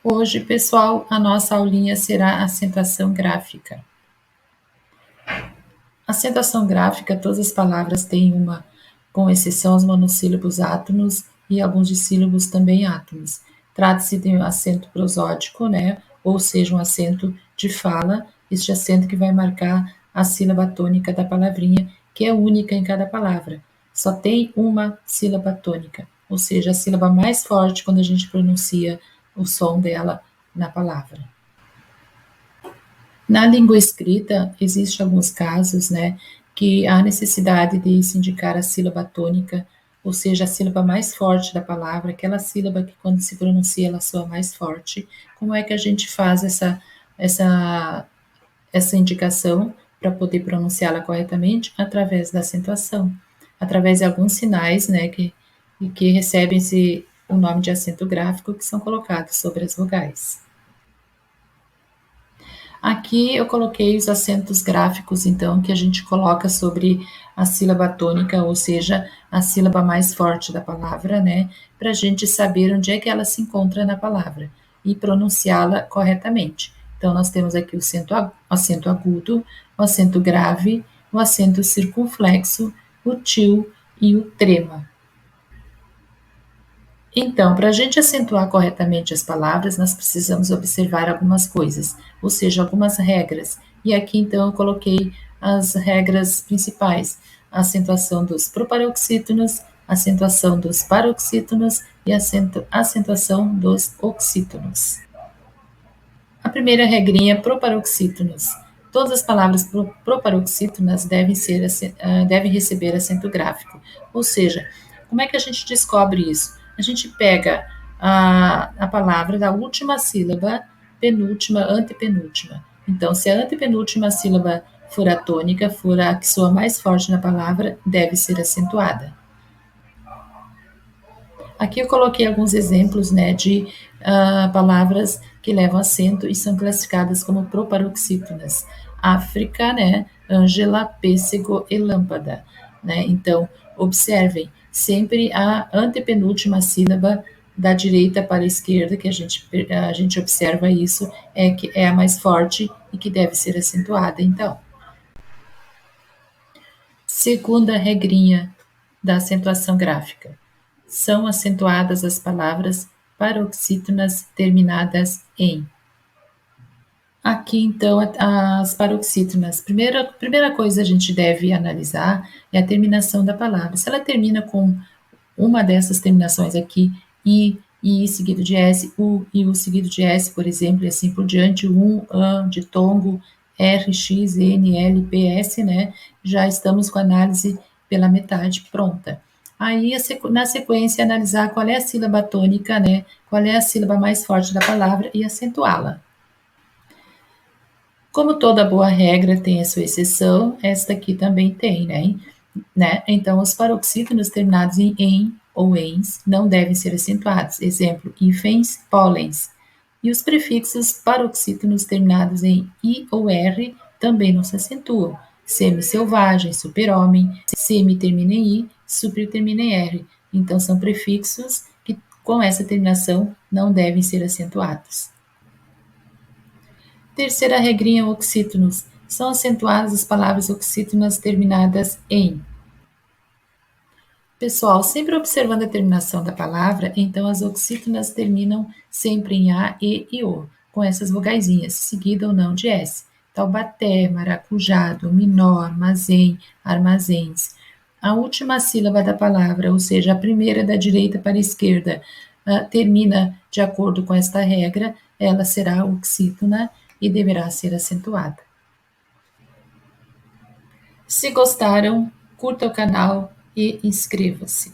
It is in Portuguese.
Hoje, pessoal, a nossa aulinha será acentuação gráfica. Acentuação gráfica, todas as palavras têm uma, com exceção os monossílabos átonos e alguns dissílabos também átonos. Trata-se de um acento prosódico, né? Ou seja, um acento de fala, este acento que vai marcar a sílaba tônica da palavrinha, que é única em cada palavra. Só tem uma sílaba tônica, ou seja, a sílaba mais forte quando a gente pronuncia o som dela na palavra. Na língua escrita, existe alguns casos, né, que há necessidade de se indicar a sílaba tônica, ou seja, a sílaba mais forte da palavra, aquela sílaba que quando se pronuncia ela soa mais forte. Como é que a gente faz essa, essa indicação para poder pronunciá-la corretamente? Através da acentuação, através de alguns sinais, né, que recebem o nome de acento gráfico, que são colocados sobre as vogais. Aqui eu coloquei os acentos gráficos, então, que a gente coloca sobre a sílaba tônica, ou seja, a sílaba mais forte da palavra, né? Para a gente saber onde é que ela se encontra na palavra e pronunciá-la corretamente. Então, nós temos aqui o acento agudo, o acento grave, o acento circunflexo, o til e o trema. Então, para a gente acentuar corretamente as palavras, nós precisamos observar algumas coisas, ou seja, algumas regras. E aqui, então, eu coloquei as regras principais: a acentuação dos proparoxítonos, a acentuação dos paroxítonos e a acentuação dos oxítonos. A primeira regrinha, proparoxítonos. Todas as palavras proparoxítonas devem receber acento gráfico. Ou seja, como é que a gente descobre isso? A gente pega a palavra da última sílaba, penúltima, antepenúltima. Então, se a antepenúltima sílaba for a tônica, for a que soa mais forte na palavra, deve ser acentuada. Aqui eu coloquei alguns exemplos, né, de palavras que levam acento e são classificadas como proparoxítonas. África, né, Ângela, pêssego e lâmpada, né? Então, observem, sempre a antepenúltima sílaba da direita para a esquerda, que a gente observa isso, é que é a mais forte e que deve ser acentuada, então. Segunda regrinha da acentuação gráfica. São acentuadas as palavras paroxítonas terminadas em. Aqui, então, as paroxítonas. Primeira coisa a gente deve analisar é a terminação da palavra. Se ela termina com uma dessas terminações aqui, I seguido de S, U e U seguido de S, por exemplo, e assim por diante, AN, de tongo, R, X, N, L, P, S, né? Já estamos com a análise pela metade pronta. Aí, na sequência, analisar qual é a sílaba tônica, né? Qual é a sílaba mais forte da palavra e acentuá-la. Como toda boa regra tem a sua exceção, esta aqui também tem, né? Então, os paroxítonos terminados em ou ens não devem ser acentuados. Exemplo, hífens, pólens. E os prefixos paroxítonos terminados em i ou r também não se acentuam. Semi-selvagem, super-homem, semi termina em i, super termina em r. Então, são prefixos que, com essa terminação, não devem ser acentuados. Terceira regrinha, oxítonos. São acentuadas as palavras oxítonas terminadas em. Pessoal, sempre observando a terminação da palavra, então as oxítonas terminam sempre em A, E e O, com essas vogaizinhas, seguida ou não de S. Taubaté, maracujá, dominó, armazém, armazéns. A última sílaba da palavra, ou seja, a primeira da direita para a esquerda, termina de acordo com esta regra, ela será oxítona e deverá ser acentuada. Se gostaram, curta o canal e inscreva-se.